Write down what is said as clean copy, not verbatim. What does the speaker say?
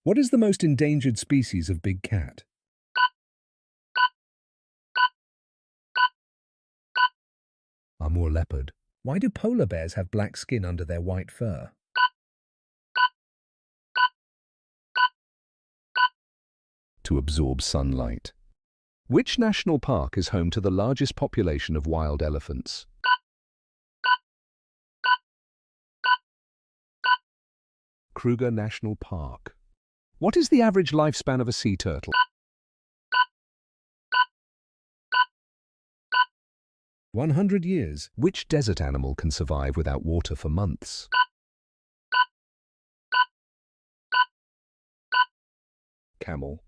What is the most endangered species of big cat? Amur leopard. Why do polar bears have black skin under their white fur? To absorb sunlight. Which national park is home to the largest population of wild elephants? Kruger National Park. What is the average lifespan of a sea turtle? 100 years. Which desert animal can survive without water for months? Camel.